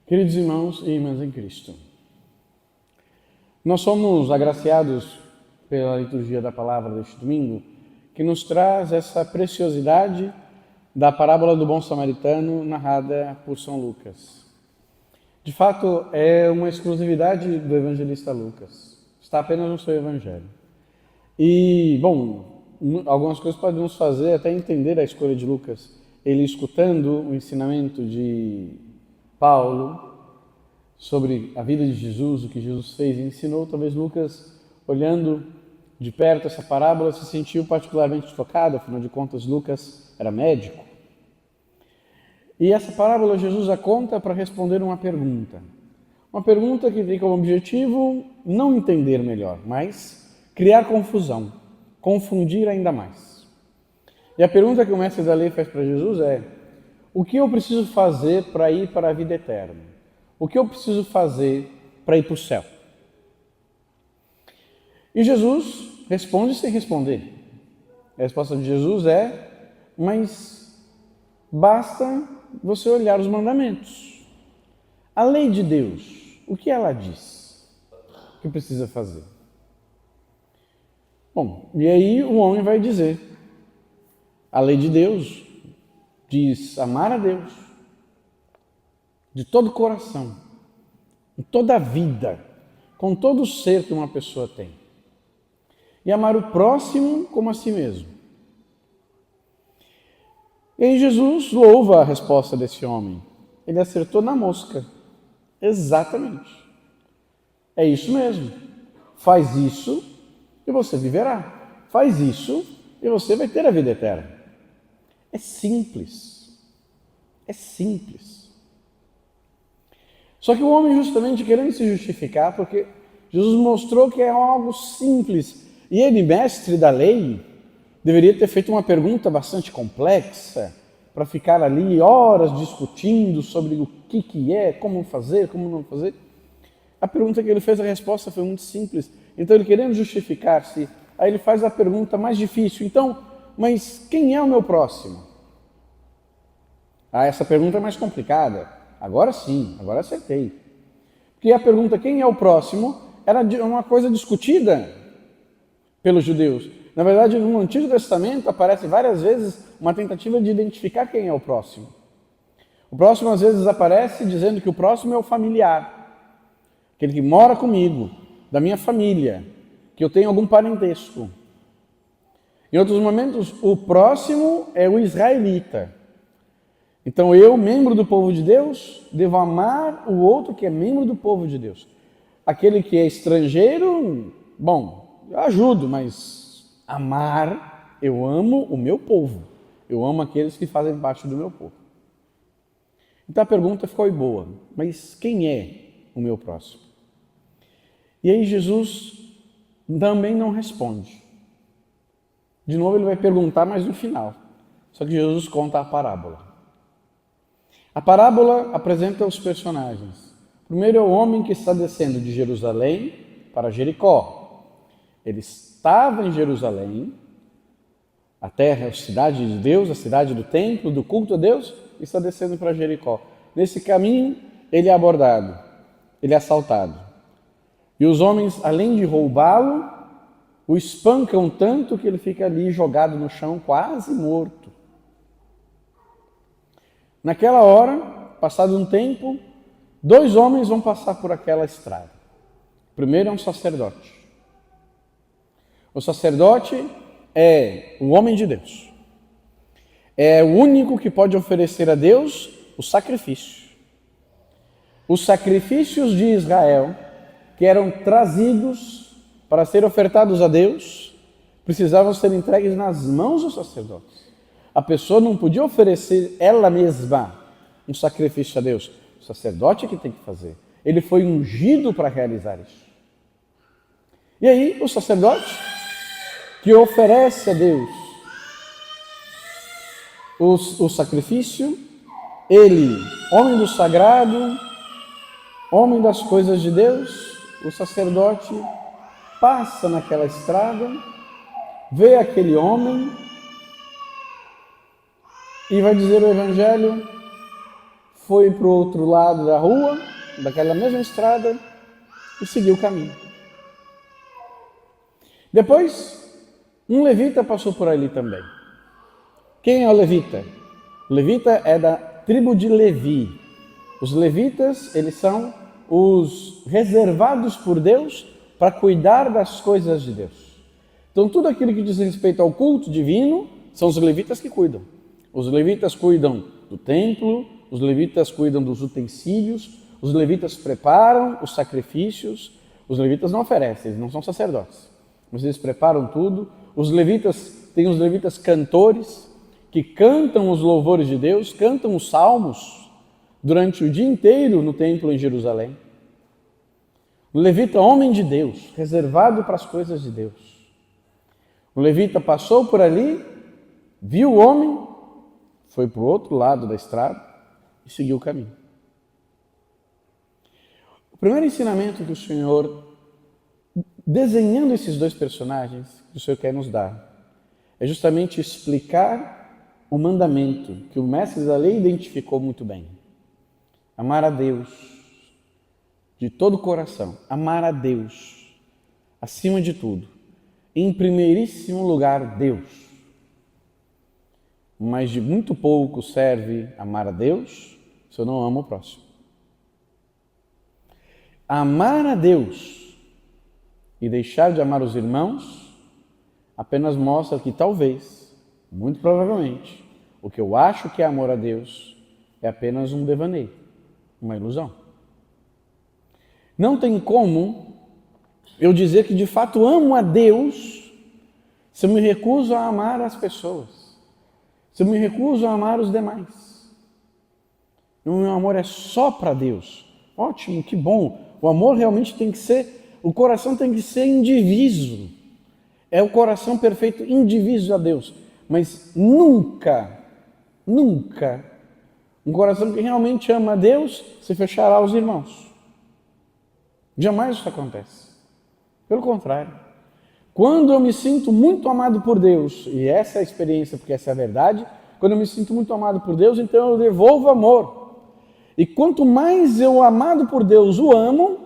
Queridos irmãos e irmãs em Cristo, nós somos agraciados pela liturgia da palavra deste domingo, que nos traz essa preciosidade da parábola do bom samaritano narrada por São Lucas. De fato, é uma exclusividade do evangelista Lucas, está apenas no seu evangelho. E, bom, algumas coisas podem nos fazer até entender a escolha de Lucas. Ele escutando o ensinamento de Paulo sobre a vida de Jesus, o que Jesus fez e ensinou, talvez Lucas, olhando de perto essa parábola, se sentiu particularmente tocado, afinal de contas Lucas era médico. E essa parábola Jesus a conta para responder uma pergunta que tem como objetivo não entender melhor, mas criar confusão, confundir ainda mais. E a pergunta que o mestre da lei faz para Jesus é: o que eu preciso fazer para ir para a vida eterna? O que eu preciso fazer para ir para o céu? E Jesus responde sem responder. A resposta de Jesus é: mas basta você olhar os mandamentos. A lei de Deus, o que ela diz? O que precisa fazer? Bom, e aí o homem vai dizer: a lei de Deus diz amar a Deus de todo o coração, com toda a vida, com todo o ser que uma pessoa tem. E amar o próximo como a si mesmo. E aí Jesus louva a resposta desse homem. Ele acertou na mosca. Exatamente. É isso mesmo. Faz isso e você viverá. Faz isso e você vai ter a vida eterna. É simples. É simples. Só que o homem, justamente querendo se justificar, porque Jesus mostrou que é algo simples. E ele, mestre da lei, deveria ter feito uma pergunta bastante complexa, para ficar ali horas discutindo sobre o que é, como fazer, como não fazer. A pergunta que ele fez, a resposta foi muito simples. Então, ele querendo justificar-se, aí ele faz a pergunta mais difícil. Então, mas quem é o meu próximo? Essa pergunta é mais complicada. Agora sim, agora acertei. Porque a pergunta quem é o próximo era uma coisa discutida pelos judeus. Na verdade, no Antigo Testamento aparece várias vezes uma tentativa de identificar quem é o próximo. O próximo às vezes aparece dizendo que o próximo é o familiar, aquele que mora comigo, da minha família, que eu tenho algum parentesco. Em outros momentos, o próximo é o israelita. Então eu, membro do povo de Deus, devo amar o outro que é membro do povo de Deus. Aquele que é estrangeiro, bom, eu ajudo, mas amar, eu amo o meu povo. Eu amo aqueles que fazem parte do meu povo. Então a pergunta ficou boa, mas quem é o meu próximo? E aí Jesus também não responde. De novo ele vai perguntar, mas no final. Só que Jesus conta a parábola. A parábola apresenta os personagens. Primeiro é o homem que está descendo de Jerusalém para Jericó. Ele estava em Jerusalém, a terra, a cidade de Deus, a cidade do templo, do culto a Deus, e está descendo para Jericó. Nesse caminho, ele é abordado, ele é assaltado. E os homens, além de roubá-lo, o espancam tanto que ele fica ali jogado no chão, quase morto. Naquela hora, passado um tempo, 2 homens vão passar por aquela estrada. O primeiro é um sacerdote. O sacerdote é o homem de Deus. É o único que pode oferecer a Deus o sacrifício. Os sacrifícios de Israel, que eram trazidos para ser ofertados a Deus, precisavam ser entregues nas mãos dos sacerdotes. A pessoa não podia oferecer ela mesma um sacrifício a Deus. O sacerdote é que tem que fazer. Ele foi ungido para realizar isso. E aí, o sacerdote que oferece a Deus o sacrifício, ele, homem do sagrado, homem das coisas de Deus, o sacerdote passa naquela estrada, vê aquele homem e vai dizer o Evangelho: foi para o outro lado da rua, daquela mesma estrada, e seguiu o caminho. Depois, um levita passou por ali também. Quem é o levita? O levita é da tribo de Levi. Os levitas, eles são os reservados por Deus para cuidar das coisas de Deus. Então, tudo aquilo que diz respeito ao culto divino, são os levitas que cuidam. Os levitas cuidam do templo, os levitas cuidam dos utensílios, os levitas preparam os sacrifícios. Os levitas não oferecem, eles não são sacerdotes, mas eles preparam tudo. Os levitas, tem os levitas cantores, que cantam os louvores de Deus, cantam os salmos durante o dia inteiro no templo em Jerusalém. O levita, homem de Deus, reservado para as coisas de Deus. O levita passou por ali, viu o homem, foi para o outro lado da estrada e seguiu o caminho. O primeiro ensinamento que o Senhor, desenhando esses dois personagens, que o Senhor quer nos dar, é justamente explicar o mandamento que o mestre da lei identificou muito bem. Amar a Deus de todo o coração, amar a Deus acima de tudo. Em primeiríssimo lugar, Deus. Mas de muito pouco serve amar a Deus se eu não amo o próximo. Amar a Deus e deixar de amar os irmãos apenas mostra que talvez, muito provavelmente, o que eu acho que é amor a Deus é apenas um devaneio, uma ilusão. Não tem como eu dizer que de fato amo a Deus se eu me recuso a amar as pessoas, se eu me recuso a amar os demais. O meu amor é só para Deus. Ótimo, que bom. O amor realmente tem que ser, o coração tem que ser indiviso. É o coração perfeito, indiviso a Deus. Mas nunca, um coração que realmente ama a Deus se fechará aos irmãos. Jamais isso acontece. Pelo contrário, quando eu me sinto muito amado por Deus, e essa é a experiência, porque essa é a verdade, quando eu me sinto muito amado por Deus, então eu devolvo amor. E quanto mais eu, amado por Deus, o amo,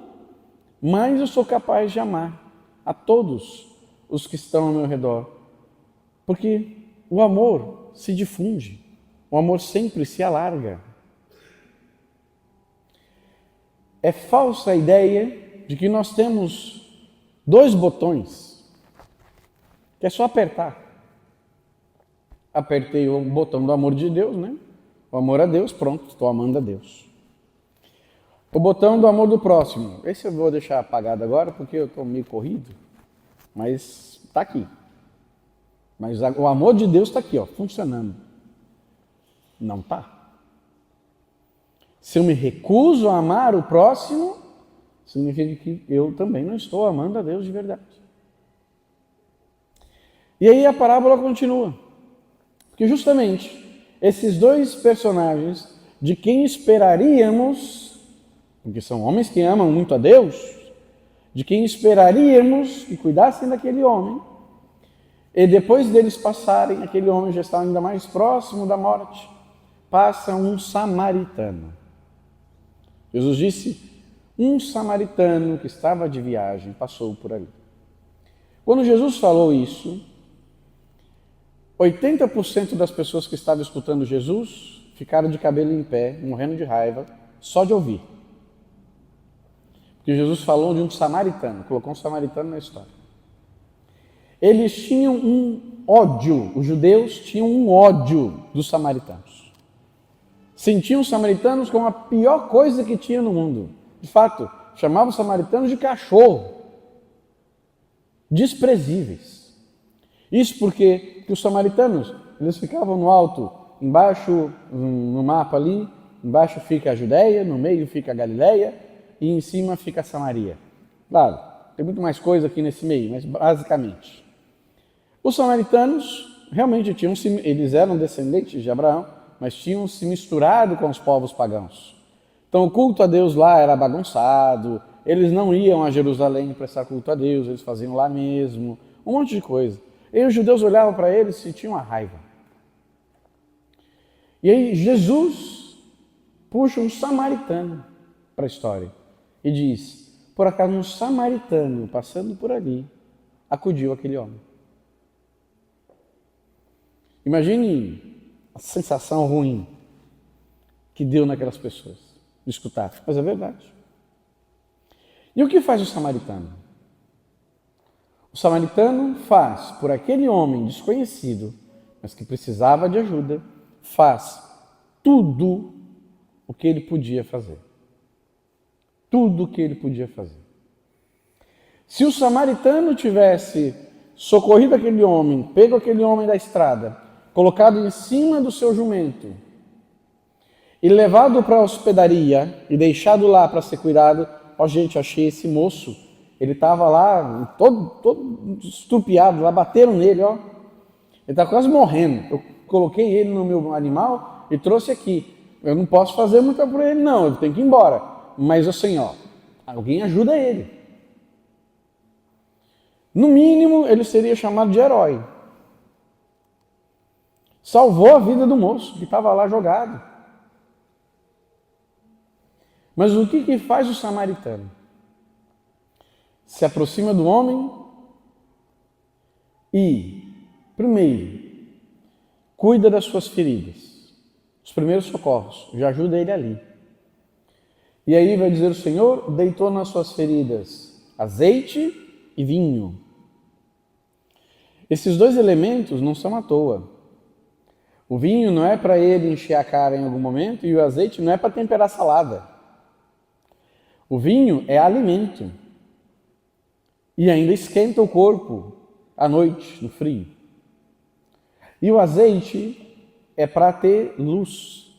mais eu sou capaz de amar a todos os que estão ao meu redor. Porque o amor se difunde, o amor sempre se alarga. É falsa a ideia de que nós temos dois botões, que é só apertar. Apertei o botão do amor de Deus, né? O amor a Deus, pronto, estou amando a Deus. O botão do amor do próximo, esse eu vou deixar apagado agora porque eu estou meio corrido, mas está aqui. Mas o amor de Deus está aqui, ó, funcionando. Não está. Se eu me recuso a amar o próximo, significa que eu também não estou amando a Deus de verdade. E aí a parábola continua. Porque justamente esses dois personagens, de quem esperaríamos, porque são homens que amam muito a Deus, de quem esperaríamos que cuidassem daquele homem, e depois deles passarem, aquele homem já está ainda mais próximo da morte, passa um samaritano. Jesus disse, um samaritano que estava de viagem passou por ali. Quando Jesus falou isso, 80% das pessoas que estavam escutando Jesus ficaram de cabelo em pé, morrendo de raiva, só de ouvir. Porque Jesus falou de um samaritano, colocou um samaritano na história. Eles tinham um ódio, os judeus tinham um ódio dos samaritanos. Sentiam os samaritanos como a pior coisa que tinha no mundo. De fato, chamavam os samaritanos de cachorro, desprezíveis. Isso porque os samaritanos, eles ficavam no alto, embaixo, no mapa ali, embaixo fica a Judéia, no meio fica a Galileia e em cima fica a Samaria. Claro, tem muito mais coisa aqui nesse meio, mas basicamente. Os samaritanos realmente eles eram descendentes de Abraão, mas tinham se misturado com os povos pagãos. Então o culto a Deus lá era bagunçado, eles não iam a Jerusalém prestar culto a Deus, eles faziam lá mesmo, um monte de coisa. E os judeus olhavam para eles e tinham uma raiva. E aí Jesus puxa um samaritano para a história e diz: por acaso um samaritano passando por ali acudiu aquele homem. Imagine a sensação ruim que deu naquelas pessoas de escutar, mas é verdade. E o que faz o samaritano? O samaritano faz por aquele homem desconhecido, mas que precisava de ajuda, faz tudo o que ele podia fazer. Tudo o que ele podia fazer. Se o samaritano tivesse socorrido aquele homem, pego aquele homem da estrada, colocado em cima do seu jumento e levado para a hospedaria e deixado lá para ser cuidado, ó gente, achei esse moço, ele estava lá todo estrupiado, lá bateram nele, ó. Ele está quase morrendo. Eu coloquei ele no meu animal e trouxe aqui. Eu não posso fazer muito por ele não, ele tem que ir embora. Mas assim, ó, alguém ajuda ele. No mínimo, ele seria chamado de herói. Salvou a vida do moço que estava lá jogado. Mas o que faz o samaritano? Se aproxima do homem e, primeiro, cuida das suas feridas. Os primeiros socorros, já ajuda ele ali. E aí vai dizer o Senhor, deitou nas suas feridas azeite e vinho. Esses dois elementos não são à toa. O vinho não é para ele encher a cara em algum momento e o azeite não é para temperar salada. O vinho é alimento e ainda esquenta o corpo à noite, no frio. E o azeite é para ter luz,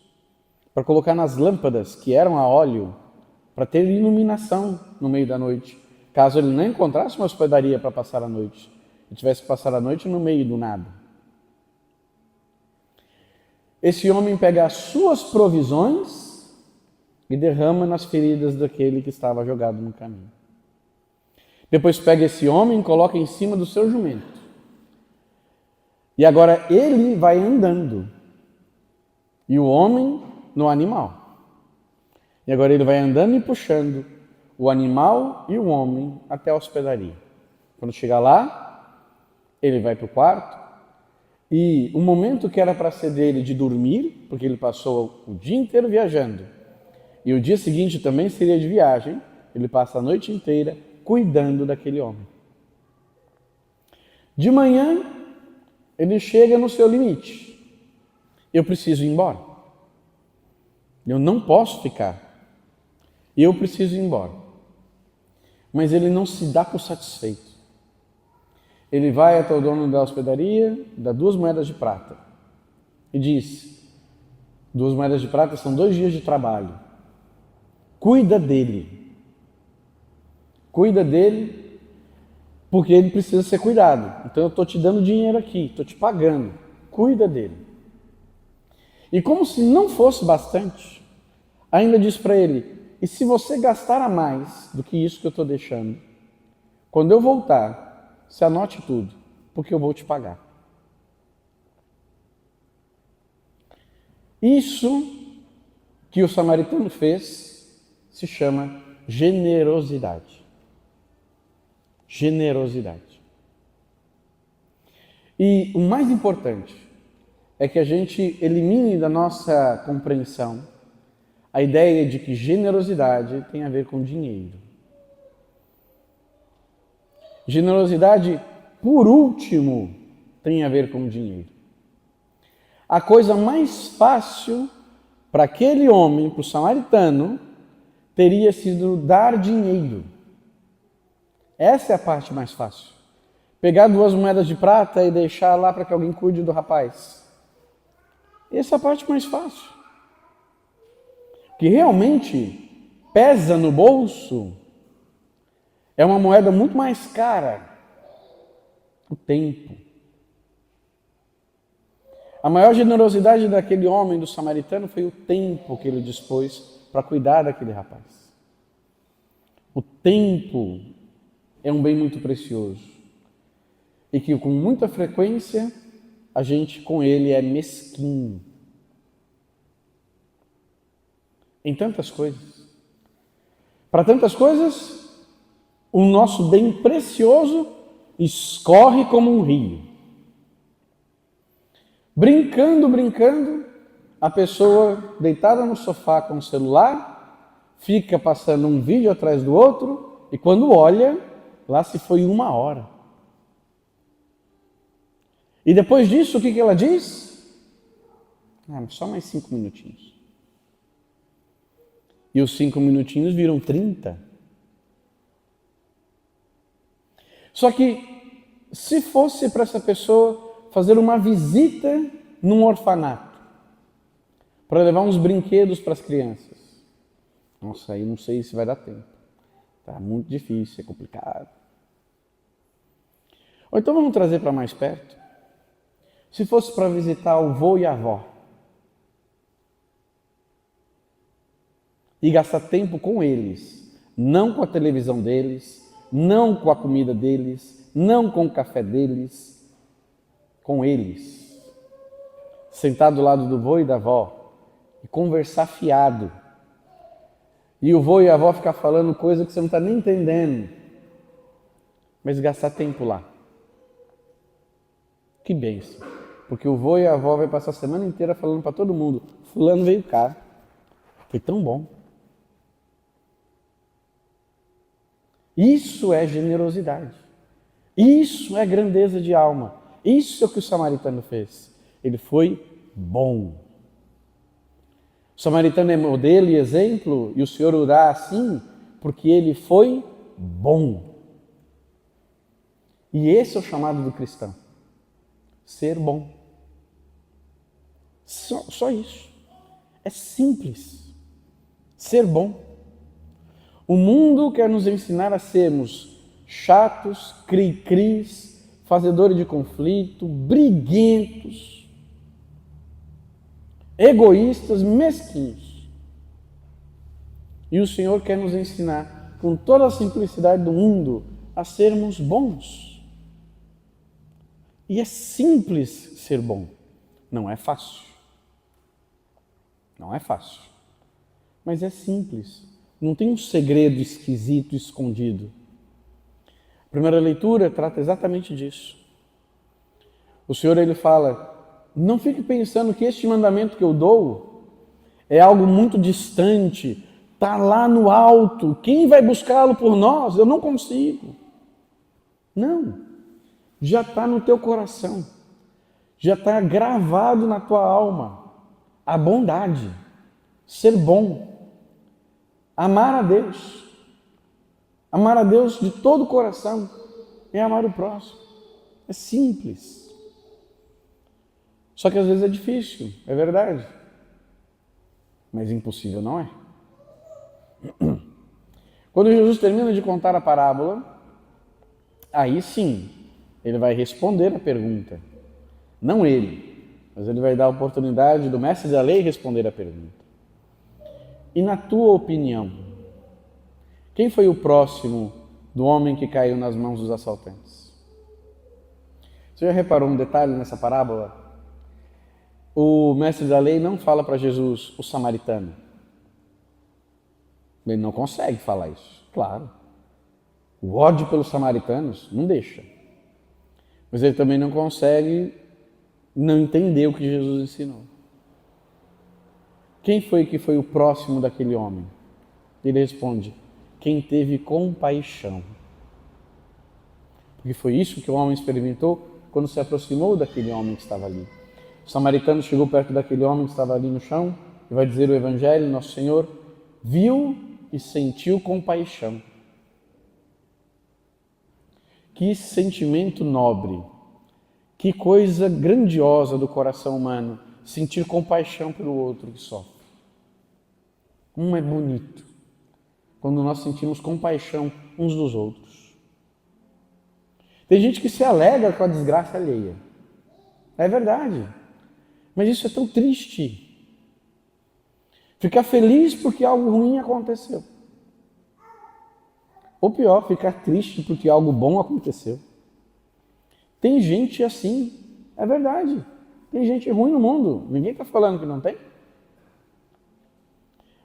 para colocar nas lâmpadas que eram a óleo, para ter iluminação no meio da noite, caso ele não encontrasse uma hospedaria para passar a noite, e tivesse que passar a noite no meio do nada. Esse homem pega as suas provisões e derrama nas feridas daquele que estava jogado no caminho. Depois pega esse homem e coloca em cima do seu jumento. E agora ele vai andando. E o homem no animal. E agora ele vai andando e puxando o animal e o homem até a hospedaria. Quando chegar lá, ele vai para o quarto. E o momento que era para ser dele de dormir, porque ele passou o dia inteiro viajando, e o dia seguinte também seria de viagem, ele passa a noite inteira cuidando daquele homem. De manhã, ele chega no seu limite. Eu preciso ir embora. Eu não posso ficar. Eu preciso ir embora. Mas ele não se dá por satisfeito. Ele vai até o dono da hospedaria, dá 2 moedas de prata e diz: 2 moedas de prata são 2 dias de trabalho. Cuida dele. Cuida dele, porque ele precisa ser cuidado. Então eu estou te dando dinheiro aqui, estou te pagando. Cuida dele. E como se não fosse bastante, ainda diz para ele: e se você gastar a mais do que isso que eu estou deixando, quando eu voltar, você anote tudo, porque eu vou te pagar. Isso que o samaritano fez se chama generosidade. Generosidade. E o mais importante é que a gente elimine da nossa compreensão a ideia de que generosidade tem a ver com dinheiro. Generosidade, por último, tem a ver com dinheiro. A coisa mais fácil para aquele homem, para o samaritano, teria sido dar dinheiro. Essa é a parte mais fácil. Pegar 2 moedas de prata e deixar lá para que alguém cuide do rapaz. Essa é a parte mais fácil. O que realmente pesa no bolso é uma moeda muito mais cara: o tempo. A maior generosidade daquele homem, do samaritano, foi o tempo que ele dispôs para cuidar daquele rapaz. O tempo é um bem muito precioso e que com muita frequência a gente com ele é mesquinho. em tantas coisas. Para tantas coisas, o nosso bem precioso escorre como um rio. Brincando, a pessoa deitada no sofá com o celular, fica passando um vídeo atrás do outro, e quando olha, lá se foi 1 hora. E depois disso, o que ela diz? Só mais 5 minutinhos. E os 5 minutinhos viram 30. Só que, se fosse para essa pessoa fazer uma visita num orfanato, para levar uns brinquedos para as crianças, nossa, aí não sei se vai dar tempo. Tá muito difícil, é complicado. Ou então vamos trazer para mais perto. Se fosse para visitar o vô e a avó, e gastar tempo com eles, não com a televisão deles, não com a comida deles, não com o café deles, com eles. Sentar do lado do vô e da avó e conversar fiado. E o vô e a avó ficar falando coisa que você não está nem entendendo, mas gastar tempo lá. Que bênção. Porque o vô e a avó vai passar a semana inteira falando para todo mundo: fulano veio cá. Foi tão bom. Isso é generosidade. Isso é grandeza de alma. Isso é o que o samaritano fez. Ele foi bom. O samaritano é modelo e exemplo, e o Senhor o dá assim, porque ele foi bom. E esse é o chamado do cristão. Ser bom. Só isso. É simples. Ser bom. O mundo quer nos ensinar a sermos chatos, cri-cris, fazedores de conflito, briguentos, egoístas, mesquinhos. E o Senhor quer nos ensinar, com toda a simplicidade do mundo, a sermos bons. E é simples ser bom. Não é fácil. Não é fácil. Mas é simples. Não tem um segredo esquisito, escondido. A primeira leitura trata exatamente disso. O Senhor, ele fala: não fique pensando que este mandamento que eu dou é algo muito distante, está lá no alto, quem vai buscá-lo por nós? Eu não consigo. Não, já está no teu coração, já está gravado na tua alma a bondade, ser bom. Amar a Deus de todo o coração é amar o próximo. É simples. Só que às vezes é difícil, é verdade. Mas impossível não é. Quando Jesus termina de contar a parábola, aí sim, ele vai responder a pergunta. Não ele, mas ele vai dar a oportunidade do mestre da lei responder a pergunta. E na tua opinião, quem foi o próximo do homem que caiu nas mãos dos assaltantes? Você já reparou um detalhe nessa parábola? O mestre da lei não fala para Jesus o samaritano. Ele não consegue falar isso, claro. O ódio pelos samaritanos não deixa. Mas ele também não consegue não entender o que Jesus ensinou. Quem foi que foi o próximo daquele homem? Ele responde: quem teve compaixão. Porque foi isso que o homem experimentou quando se aproximou daquele homem que estava ali. O samaritano chegou perto daquele homem que estava ali no chão e vai dizer o Evangelho: Nosso Senhor viu e sentiu compaixão. Que sentimento nobre, que coisa grandiosa do coração humano, sentir compaixão pelo outro que sofre. Como é bonito quando nós sentimos compaixão uns dos outros. Tem gente que se alegra com a desgraça alheia. É verdade. Mas isso é tão triste. Ficar feliz porque algo ruim aconteceu. Ou pior, ficar triste porque algo bom aconteceu. Tem gente assim, é verdade. Tem gente ruim no mundo, ninguém está falando que não tem.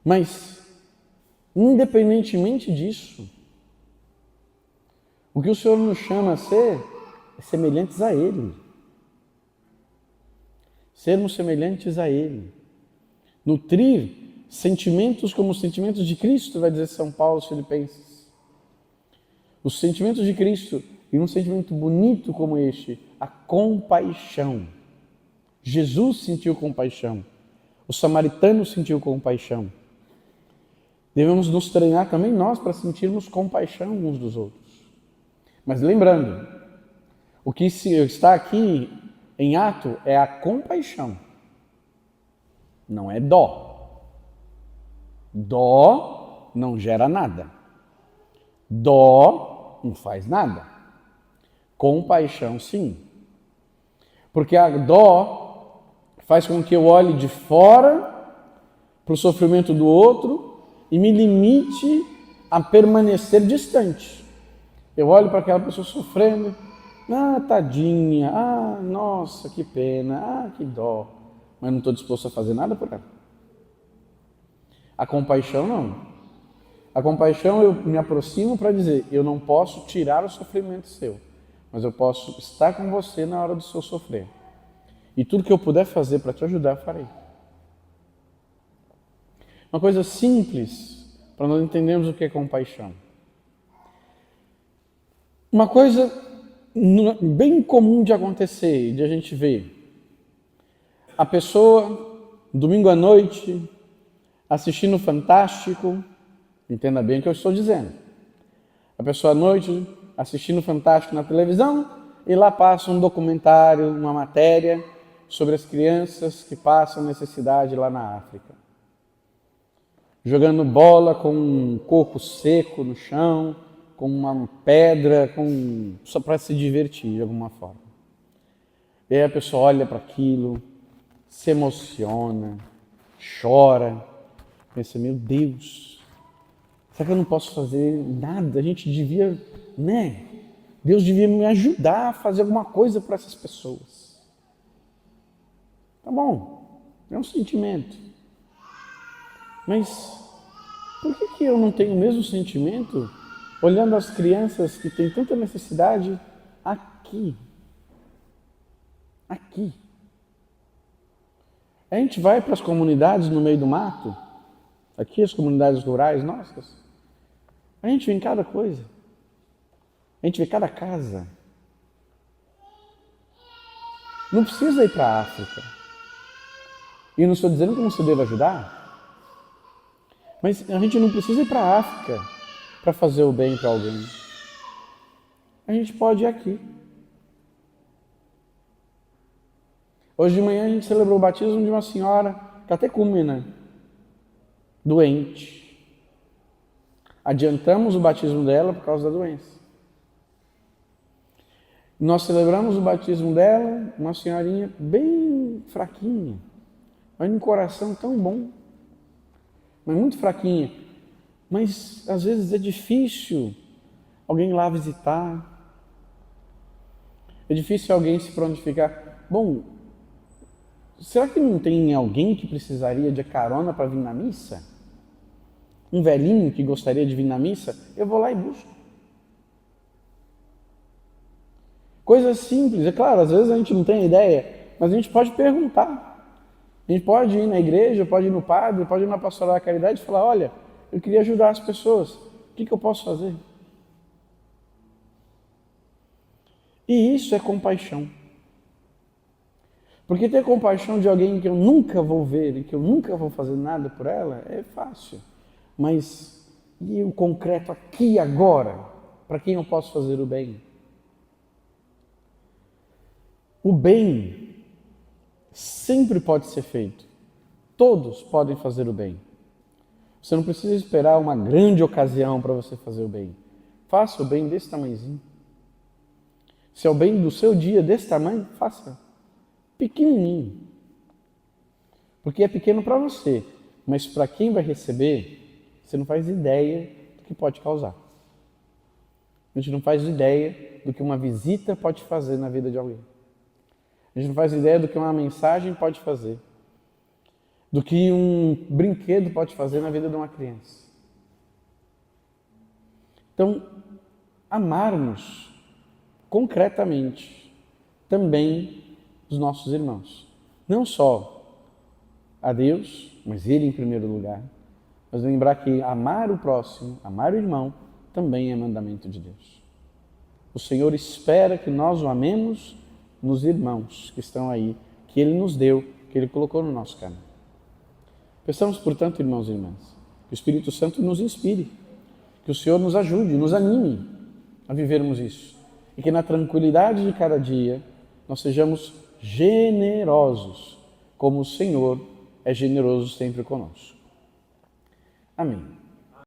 Mas, independentemente disso, o que o Senhor nos chama a ser é semelhantes a Ele. Sermos semelhantes a Ele. Nutrir sentimentos como os sentimentos de Cristo, vai dizer São Paulo aos Filipenses. Os sentimentos de Cristo, e um sentimento bonito como este, a compaixão. Jesus sentiu compaixão. O samaritano sentiu compaixão. Devemos nos treinar também nós para sentirmos compaixão uns dos outros. Mas lembrando, o que está aqui em ato é a compaixão, não é dó. Dó não gera nada. Dó não faz nada. Compaixão, sim. Porque a dó faz com que eu olhe de fora para o sofrimento do outro e me limite a permanecer distante. Eu olho para aquela pessoa sofrendo, ah, tadinha, ah, nossa, que pena, ah, que dó, mas não estou disposto a fazer nada por ela. A compaixão não. A compaixão eu me aproximo para dizer, eu não posso tirar o sofrimento seu, mas eu posso estar com você na hora do seu sofrer. E tudo que eu puder fazer para te ajudar, eu farei. Uma coisa simples para nós entendermos o que é compaixão. Uma coisa bem comum de acontecer, de a gente ver. A pessoa, domingo à noite, assistindo Fantástico, entenda bem o que eu estou dizendo. A pessoa à noite, assistindo Fantástico na televisão, e lá passa um documentário, uma matéria sobre as crianças que passam necessidade lá na África. Jogando bola com um coco seco no chão, com uma pedra, só para se divertir de alguma forma. E aí a pessoa olha para aquilo, se emociona, chora, pensa, meu Deus, será que eu não posso fazer nada? A gente devia, Deus devia me ajudar a fazer alguma coisa para essas pessoas. Tá bom, é um sentimento. Mas por que eu não tenho o mesmo sentimento olhando as crianças que têm tanta necessidade aqui? Aqui. A gente vai para as comunidades no meio do mato, aqui as comunidades rurais nossas, a gente vê em cada coisa. A gente vê cada casa. Não precisa ir para a África. E não estou dizendo que não se deve ajudar, mas a gente não precisa ir para a África para fazer o bem para alguém. A gente pode ir aqui. Hoje de manhã a gente celebrou o batismo de uma senhora catecúmena, doente. Adiantamos o batismo dela por causa da doença. Nós celebramos o batismo dela, uma senhorinha bem fraquinha, mas um coração tão bom, mas muito fraquinha. Mas às vezes é difícil alguém lá visitar, é difícil alguém se prontificar. Bom, será que não tem alguém que precisaria de carona para vir na missa? Um velhinho que gostaria de vir na missa? Eu vou lá e busco. Coisas simples, é claro, às vezes a gente não tem ideia, mas a gente pode perguntar. A gente pode ir na igreja, pode ir no padre, pode ir na pastoral da caridade e falar, olha, eu queria ajudar as pessoas, o que eu posso fazer? E isso é compaixão. Porque ter compaixão de alguém que eu nunca vou ver e que eu nunca vou fazer nada por ela é fácil. Mas e o concreto aqui e agora? Para quem eu posso fazer o bem? O bem sempre pode ser feito. Todos podem fazer o bem. Você não precisa esperar uma grande ocasião para você fazer o bem. Faça o bem desse tamanhozinho. Se é o bem do seu dia desse tamanho, faça. Pequenininho. Porque é pequeno para você, mas para quem vai receber, você não faz ideia do que pode causar. A gente não faz ideia do que uma visita pode fazer na vida de alguém. A gente não faz ideia do que uma mensagem pode fazer. do que um brinquedo pode fazer na vida de uma criança. Então, amarmos concretamente também os nossos irmãos. Não só a Deus, mas Ele em primeiro lugar. Mas lembrar que amar o próximo, amar o irmão, também é mandamento de Deus. O Senhor espera que nós o amemos nos irmãos que estão aí, que Ele nos deu, que Ele colocou no nosso caminho. Peçamos, portanto, irmãos e irmãs, que o Espírito Santo nos inspire, que o Senhor nos ajude, nos anime a vivermos isso. E que na tranquilidade de cada dia nós sejamos generosos, como o Senhor é generoso sempre conosco. Amém.